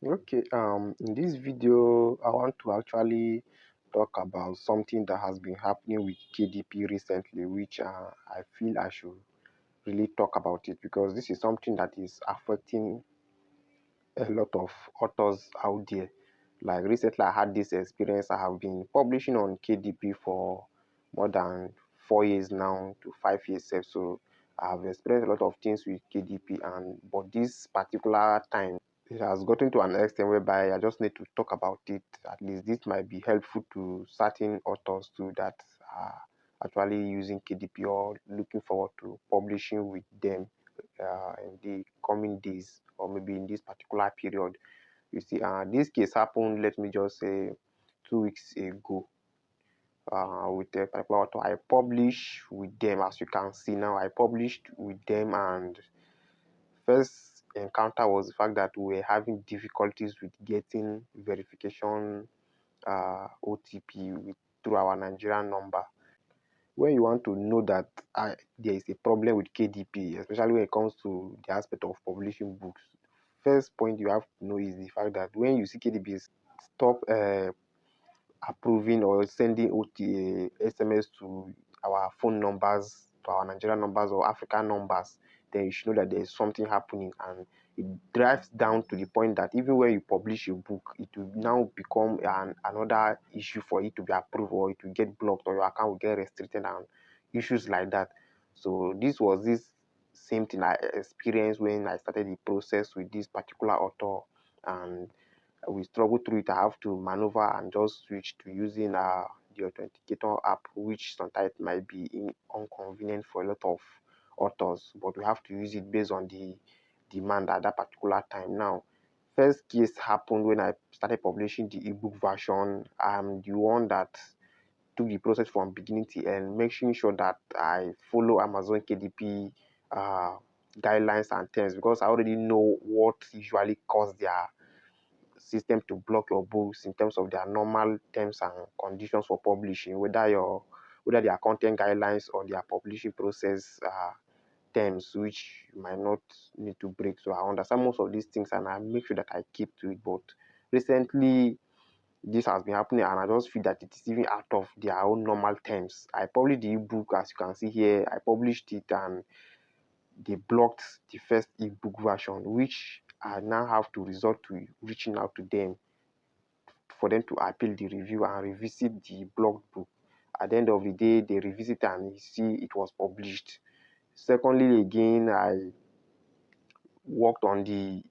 Okay, in this video, I want to actually talk about something that has been happening with KDP recently, which I feel I should really talk about it because this is something that is affecting a lot of authors out there. Like recently, I had this experience. I have been publishing on KDP for more than 4 years now to 5 years. So I have experienced a lot of things with KDP, and but this particular time it has gotten to an extent whereby I just need to talk about it. At least this might be helpful to certain authors too that are actually using KDP or looking forward to publishing with them in the coming days or maybe in this particular period. You see, this case happened, let me just say, 2 weeks ago with a particular author. I published with them, as you can see now. I published with them, and first encounter was the fact that we were having difficulties with getting verification OTP through our Nigerian number. When you want to know that there is a problem with KDP, especially when it comes to the aspect of publishing books, first point you have to know is the fact that when you see KDP stop approving or sending SMS to our phone numbers, to our Nigerian numbers or African numbers, then you should know that there is something happening, and it drives down to the point that even when you publish a book, it will now become another issue for it to be approved, or it will get blocked, or your account will get restricted, and issues like that. So this same thing I experienced when I started the process with this particular author, and we struggle through it. I have to maneuver and just switch to using the authenticator app, which sometimes might be inconvenient for a lot of authors, but we have to use it based on the demand at that particular time. Now, first case happened when I started publishing the ebook version. I'm the one that took the process from beginning to end, making sure that I follow Amazon KDP guidelines and terms, because I already know what usually cause their system to block your books in terms of their normal terms and conditions for publishing, whether their content guidelines or their publishing process terms, which you might not need to break. So I understand most of these things, and I make sure that I keep to it. But recently, this has been happening, and I just feel that it is even out of their own normal terms. I published the ebook, as you can see here. I published it, and they blocked the first ebook version, which I now have to resort to reaching out to them for them to appeal the review and revisit the blocked book. At the end of the day, they revisit and see it was published. Secondly, again, I worked on the